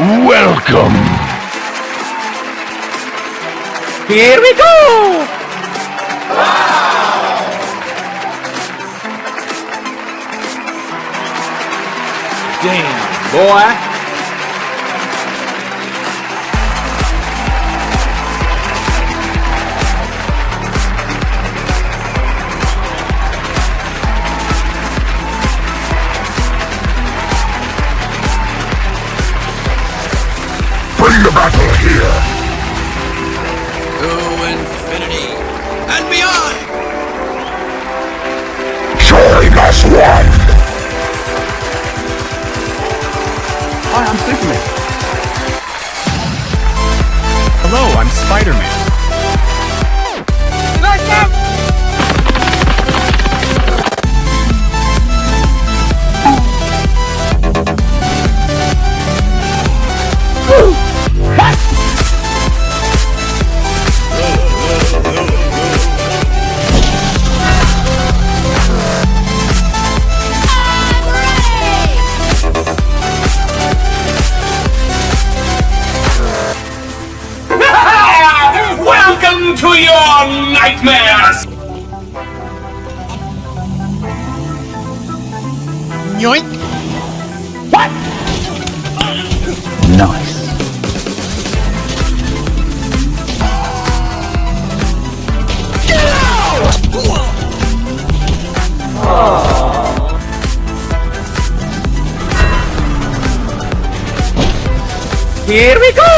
Welcome. Here we go! Damn, boy. Bring the battle here. To infinity and beyond! Join as one. Hi, I'm Superman. Hello, I'm Spider-Man. Welcome to your nightmares! Yoink! What? Nice. Here we go!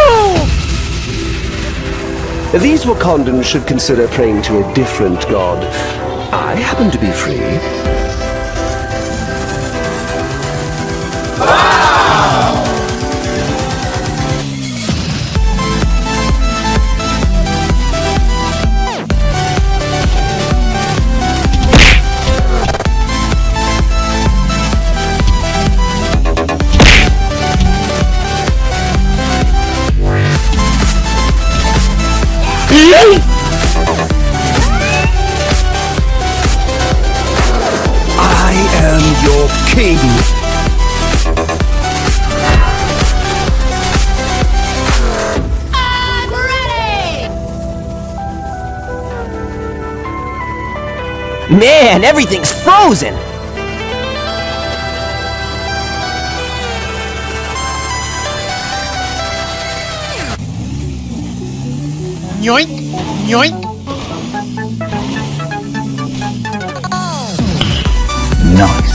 These Wakandans should consider praying to a different god. I happen to be free. I am your king. I'm ready! Man, everything's frozen! Yoink! Yoink! Nice.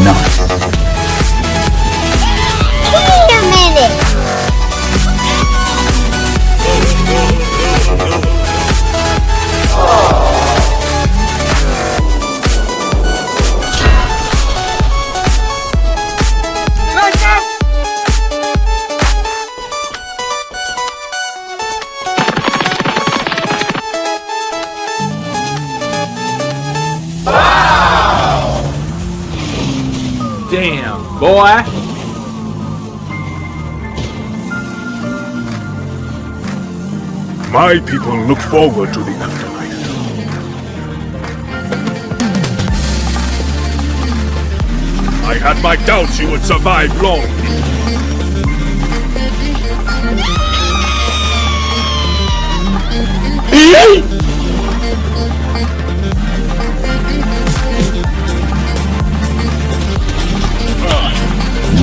Nice. Wait a minute! Damn, boy. My people look forward to the afterlife. I had my doubts you would survive long.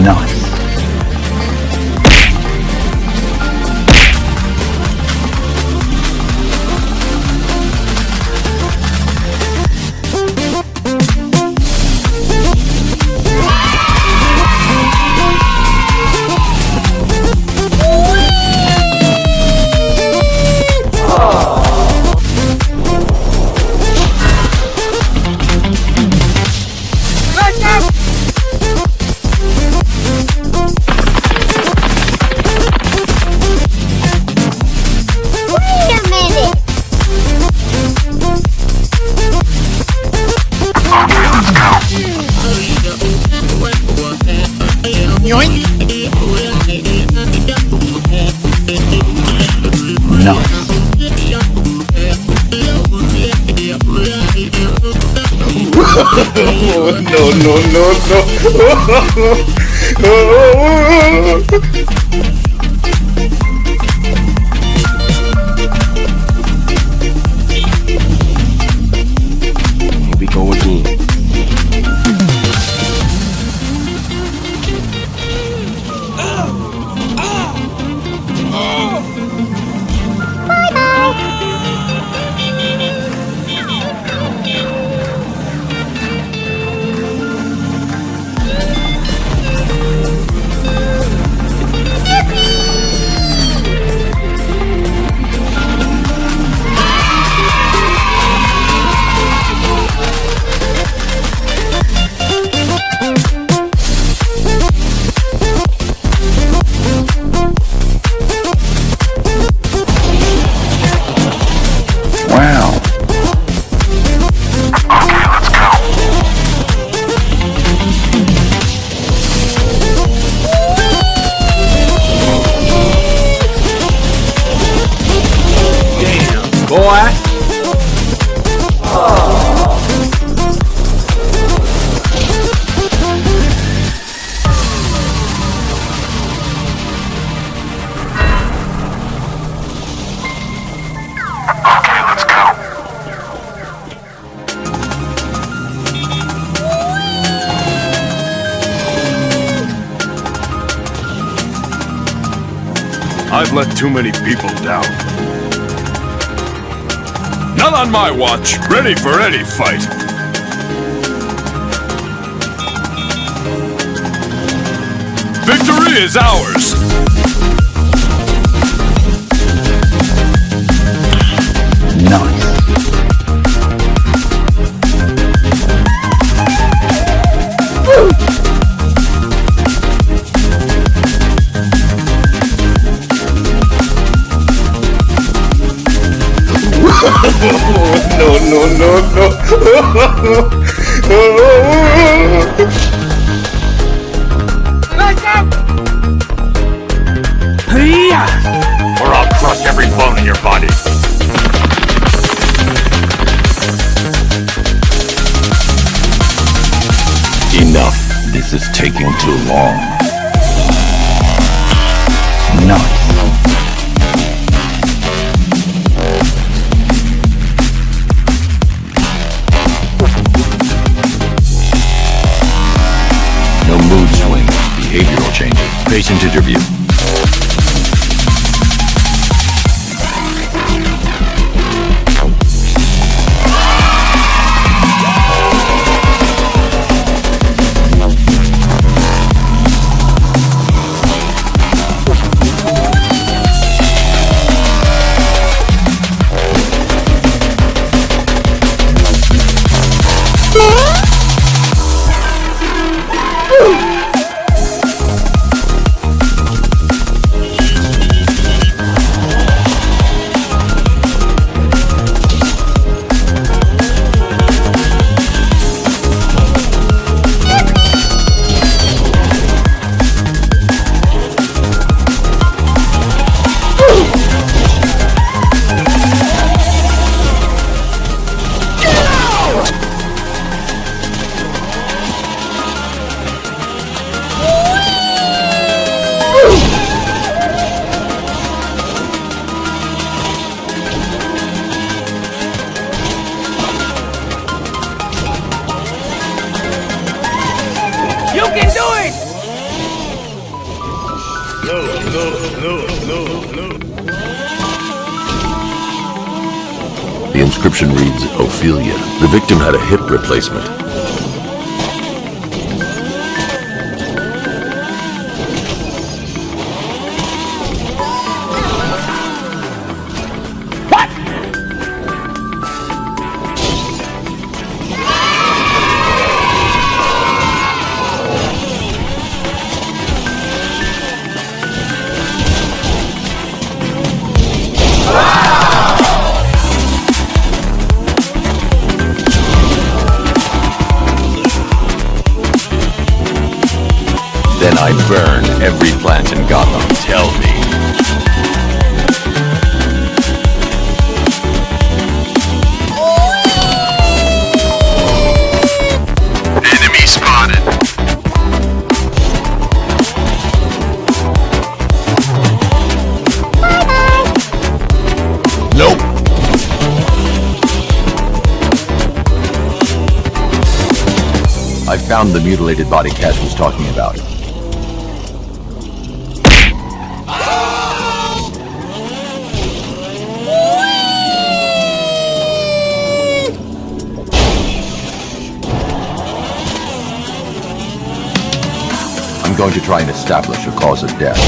Nice. Here we go again. Wow. Damn, boy. I've let too many people down. Not on my watch. Ready for any fight. Victory is ours. Nice. Or I'll crush every bone in your body. Enough. This is taking too long. Nice. No mood swings, behavioral changes, patient interview. The inscription reads, Ophelia. The victim had a hip replacement. Then I burn every plant in Gotham. Tell me. I found the mutilated body Cash was talking about. I'm going to try and establish a cause of death.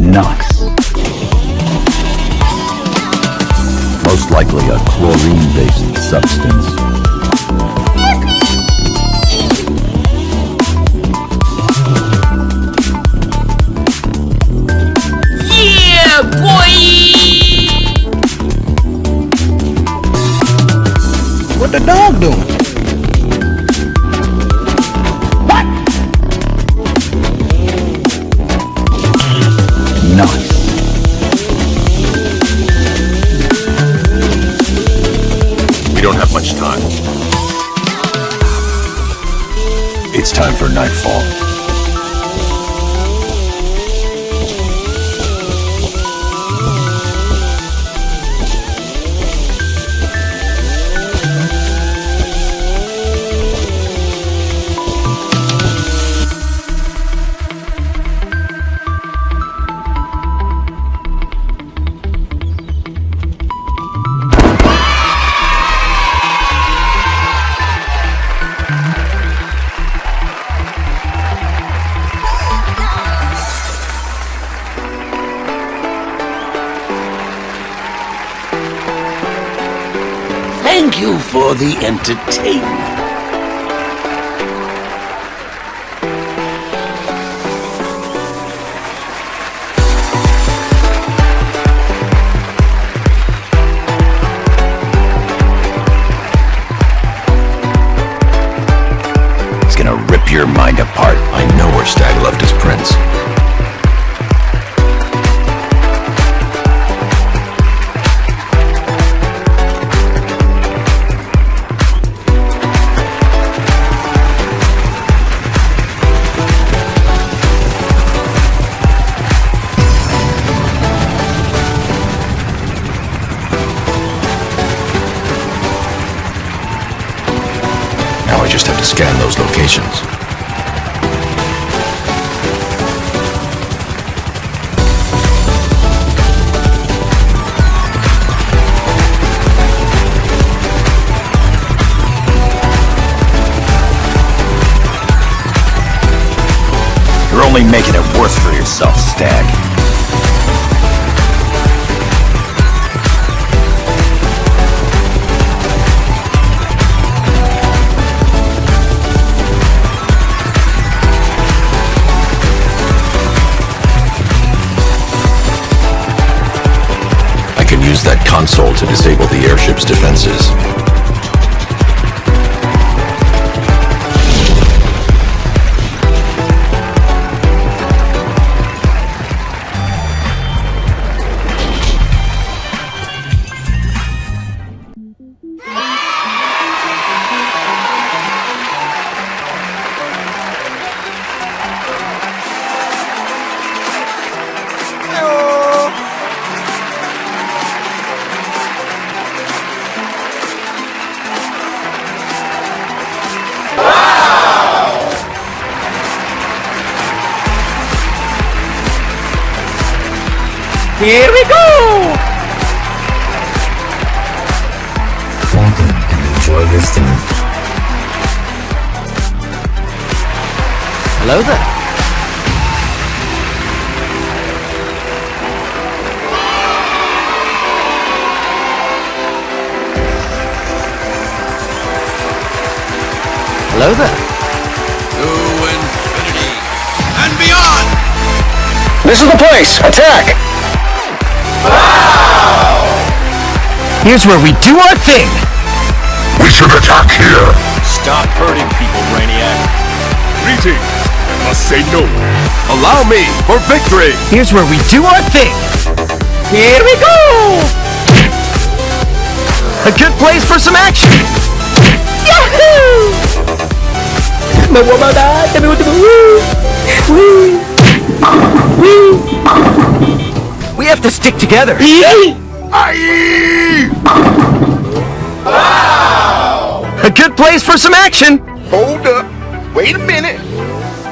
Nice. Most likely a chlorine-based substance. Yeah, boy! What the dog doing? Nice. We don't have much time. It's time for nightfall. Thank you for the entertainment. It's gonna rip your mind apart. I know where Stag left his prints. Now I just have to scan those locations. You're only making it worse for yourself, Stag. I can use that console to disable the airship's defenses. Here we go! Welcome and enjoy your stay. Hello there. Hello there. To infinity and beyond! This is the place! Attack! Here's where we do our thing. We should attack here. Stop hurting people, Brainiac. Greetings. I must say no. Allow me for victory. Here's where we do our thing. Here we go! A good place for some action. Yahoo! We have to stick together. A good place for some action. Hold up. Wait a minute.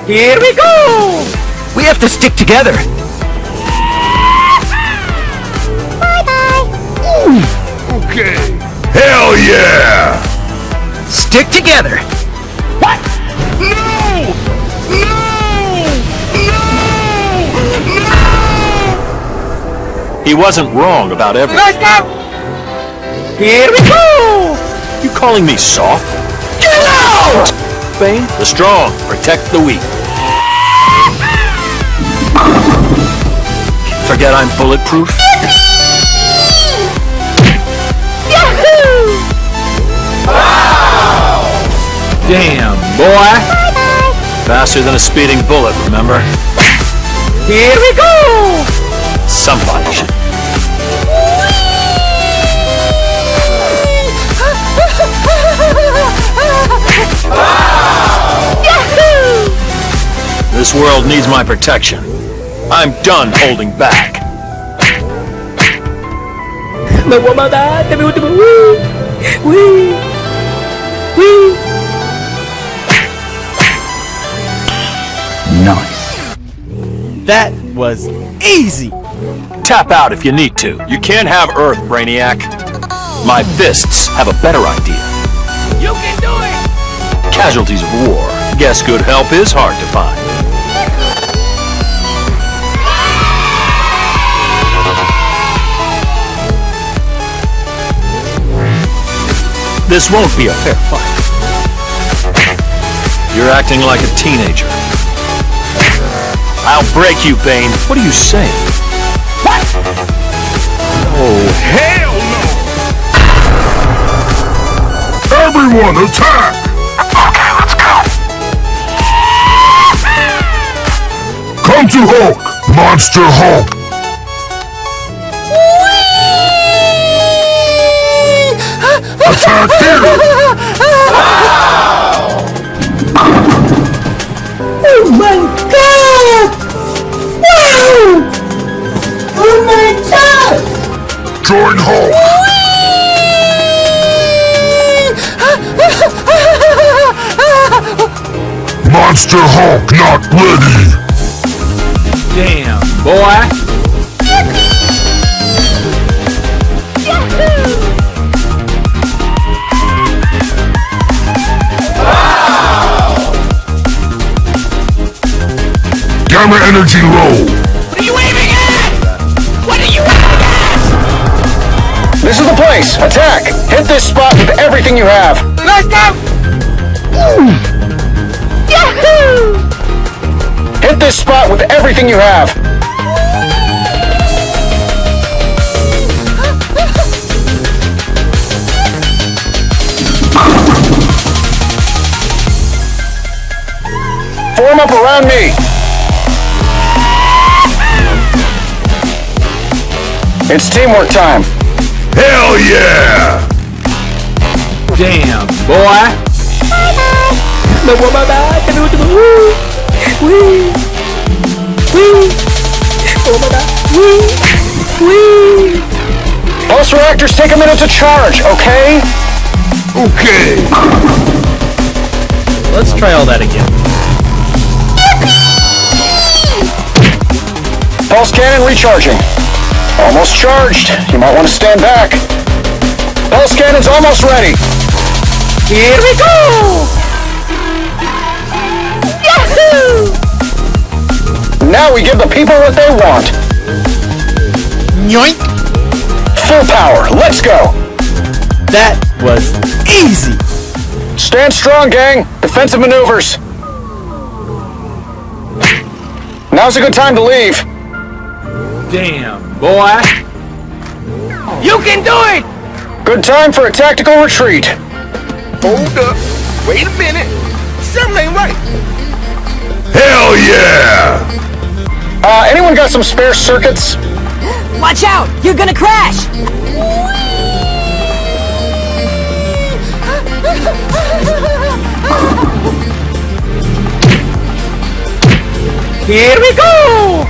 Here we go. We have to stick together. Okay. Hell yeah! Stick together. What? No! No! No! He wasn't wrong about everything. Let's go. Here we go. You calling me soft? Get out! Bane, the strong protect the weak. Forget I'm bulletproof? Yahoo! Damn, boy. Faster than a speeding bullet, remember? Here we go. Somebody should. Yahoo! This world needs my protection. I'm done holding back. Nice. That was easy. Tap out if you need to. You can't have Earth, Brainiac. My fists have a better idea. You can do it! Casualties of war. Guess good help is hard to find. This won't be a fair fight. You're acting like a teenager. I'll break you, Bane. What are you saying? What? Oh, hell no! Everyone attack! Okay, let's go. Come to Hulk, Monster Hulk. Attack here! Oh my god! Wow! Oh my god! Join Hulk. Monster Hulk not ready. Damn, boy. Gamma energy low. What are you aiming at? What are you aiming at? This is the place! Attack! Hit this spot with everything you have! Let's go. Yahoo! Hit this spot with everything you have! Form up around me! It's teamwork time! Hell yeah! Damn, boy. Pulse reactors take a minute to charge, okay? Okay. Let's try all that again. Pulse cannon recharging. Almost charged. You might want to stand back. Pulse cannon's almost ready. Here we go. Yahoo! Now we give the people what they want. Yoink! Full power. Let's go. That was easy. Stand strong, gang. Defensive maneuvers. Now's a good time to leave. Damn, boy. You can do it! Good time for a tactical retreat. Hold up. Wait a minute. Something ain't right. Hell yeah! Anyone got some spare circuits? Watch out! You're gonna crash! Here we go!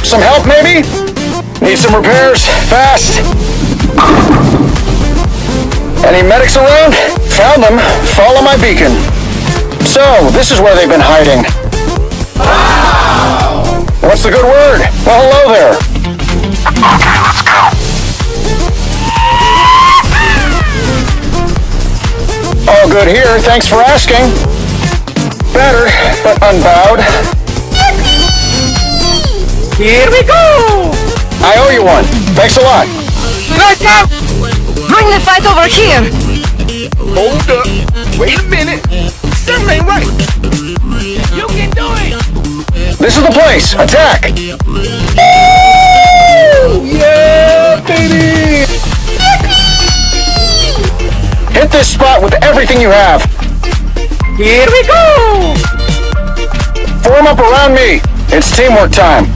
Some help maybe? Need some repairs, fast. Any medics around? Found them. Follow my beacon. So, this is where they've been hiding. Wow! What's the good word? Well, hello there. Okay, let's go. All good here, thanks for asking. Better, but unbowed. Here we go! I owe you one. Thanks a lot. Let's go! Bring the fight over here! Hold up. Wait a minute. Something ain't right. You can do it! This is the place. Attack! Yeah, baby! Hit this spot with everything you have. Here we go! Form up around me. It's teamwork time.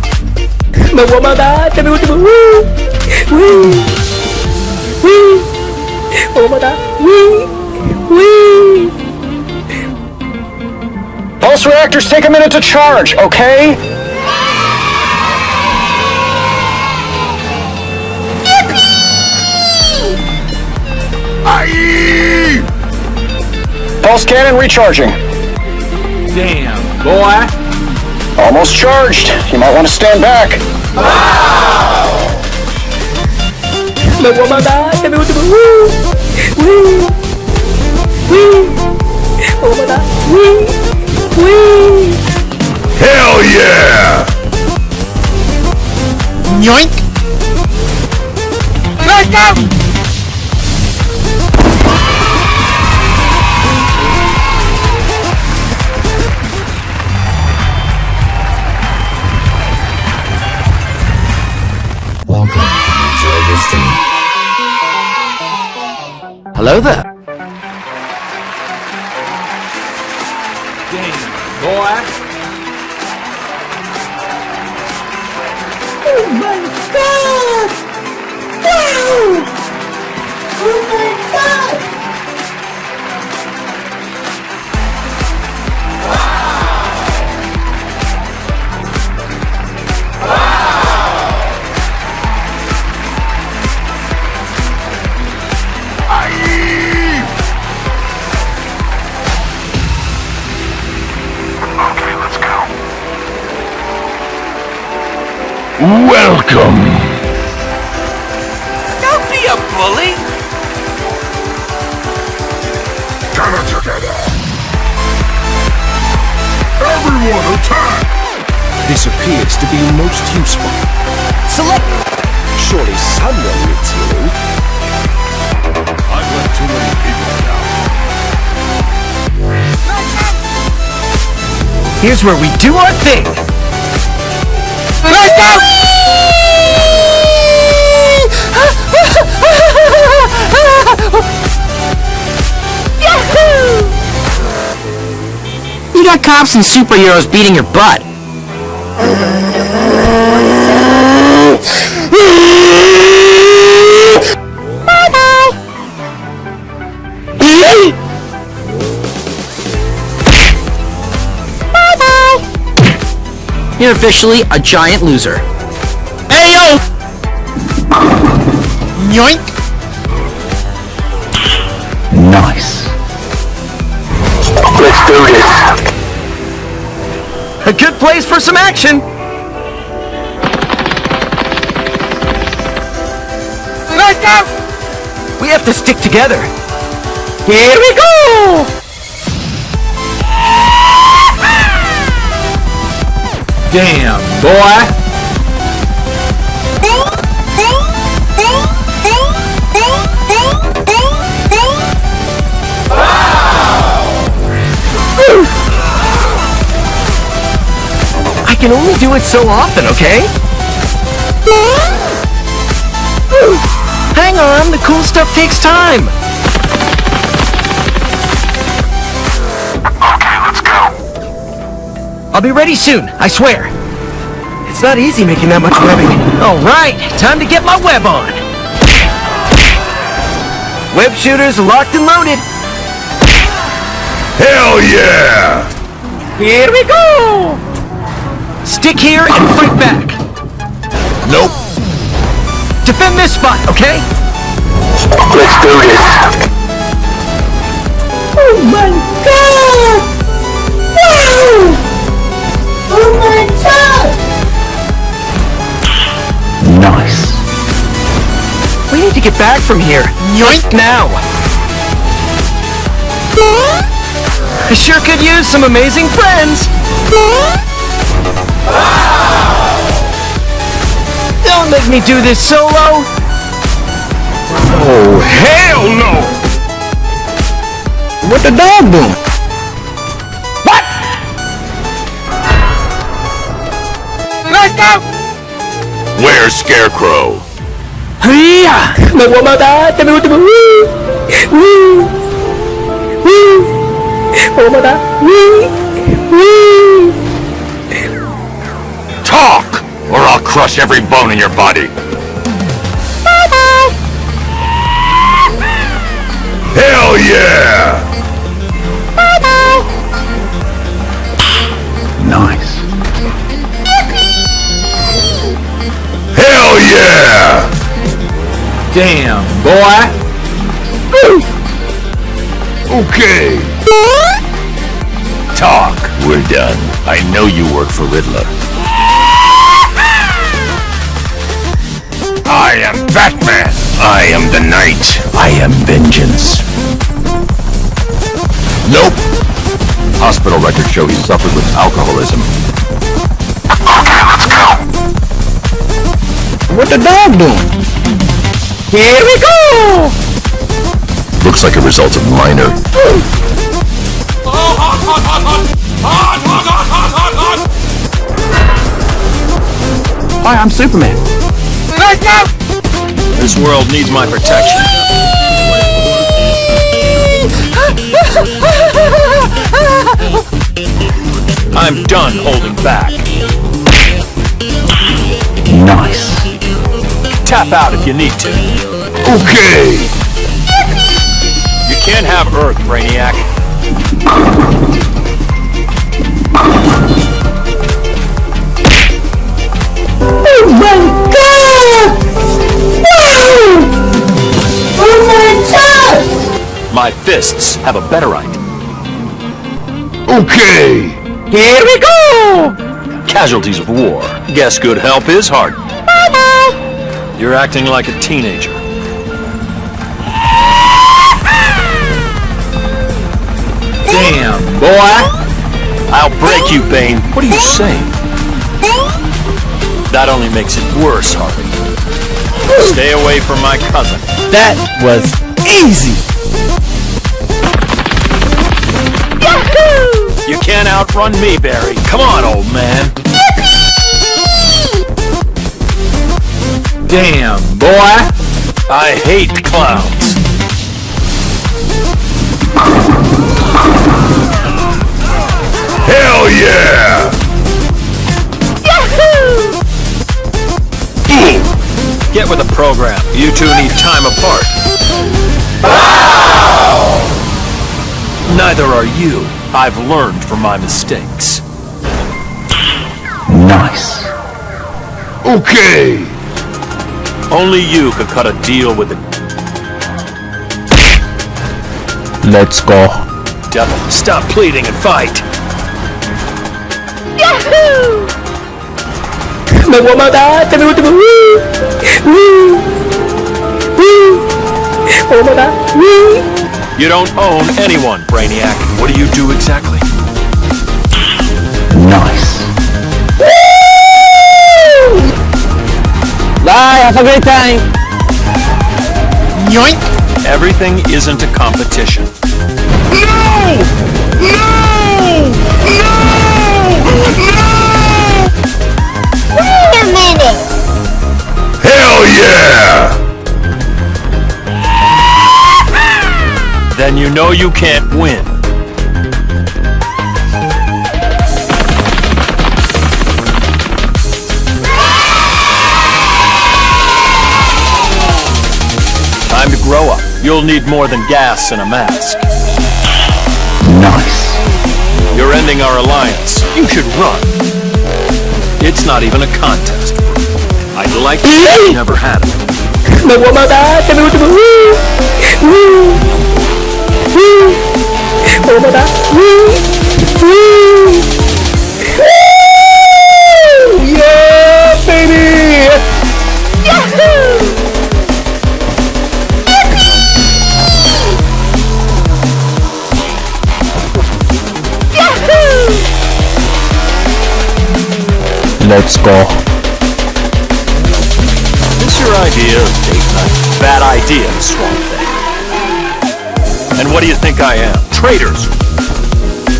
Pulse reactors take a minute to charge, okay? Aye! Pulse cannon recharging. Damn, boy. Almost charged. You might want to stand back. Hell yeah! Yoink! Let's go! Hello there. Damn, boy. Oh my god! Wow! Oh my god! Welcome! Don't be a bully! Gather together! Everyone attack! This appears to be most useful. Select! Surely someone needs healing. I've let too many people down. Here's where we do our thing. Let's go! Yahoo! You got cops and superheroes beating your butt. You're officially a giant loser. Hey yo! Yoink! Nice. Let's do this! A good place for some action. Let's go! We have to stick together. Here we go! Damn, boy. can only do it so often, okay? Hang on, the cool stuff takes time. Okay, let's go. I'll be ready soon, I swear. It's not easy making that much webbing. All right, time to get my web on. Web shooters locked and loaded. Hell yeah! Here we go! Stick here and fight back. Nope. Defend this spot, okay? Let's do this. Oh my god! Wow! Oh my god! Nice. We need to get back from here. Yoink now! I sure could use some amazing friends! Don't make me do this solo! Oh, hell no! What the dog doing? What? Let's go! Where's Scarecrow? Talk, or I'll crush every bone in your body. Hell yeah! Nice. Hell yeah! Damn, boy! Okay. Talk, we're done. I know you work for Riddler. I am Batman. I am the Knight. I am vengeance. Nope. Hospital records show he suffered with alcoholism. Okay, let's go. What the dog doing? Here we go! Looks like a result of minor. Hi, I'm Superman. Let's go! This world needs my protection. I'm done holding back. Nice. Tap out if you need to. Okay. You can't have Earth, Brainiac. Oh my god! Wow! Oh my god! My fists have a better idea. Okay. Here we go! Casualties of war. Guess good help is hard. You're acting like a teenager. Damn, boy! I'll break you, Bane. What are you saying? That only makes it worse, Harvey. Stay away from my cousin. That was easy! You can't outrun me, Barry. Come on, old man. Damn, boy! I hate clowns. Hell yeah! Get with the program. You two need time apart. Neither are you. I've learned from my mistakes. Nice. Okay. Only you could cut a deal with the Let's go. devil. Stop pleading and fight. You don't own anyone, Brainiac. What do you do exactly? Nice. Bye, have a great time! Yoink! Everything isn't a competition. No! No! No! No! yeah! Then you know you can't win. Time to grow up. You'll need more than gas and a mask. Nice. You're ending our alliance. You should run. It's not even a contest. I'd like to have never had it. Me voy a matar, que me voy a matar. Voy a matar. Yeah, baby! Yahoo! Let's go. Is your idea of date night? Bad idea, Swamp Thing. And what do you think I am? Traitors!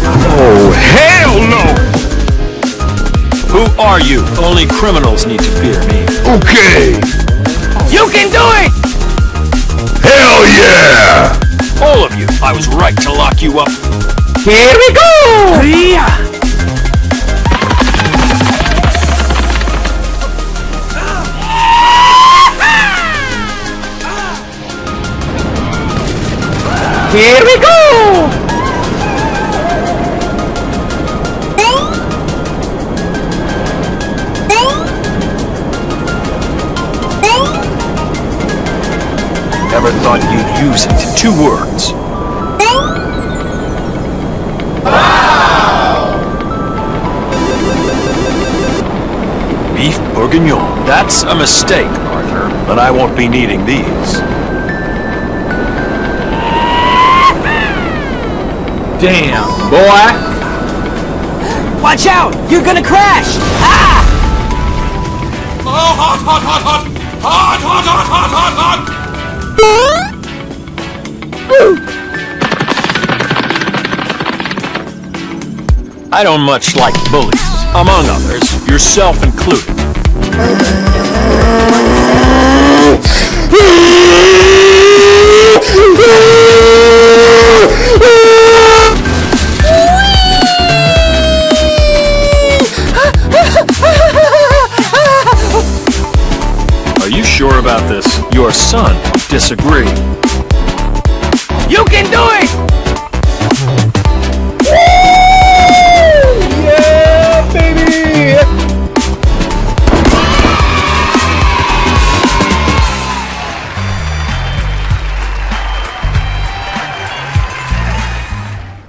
Oh, hell no! Who are you? Only criminals need to fear me. Okay! You can do it! Hell yeah! All of you. I was right to lock you up. Here we go! Here we go! Never thought you'd use it. 2 words. Beef bourguignon. That's a mistake, Arthur, but I won't be needing these. Damn, boy! Watch out! You're gonna crash! Ah! I don't much like bullies. Among others, yourself included. Are you sure about this? Your son would disagree. You can do it!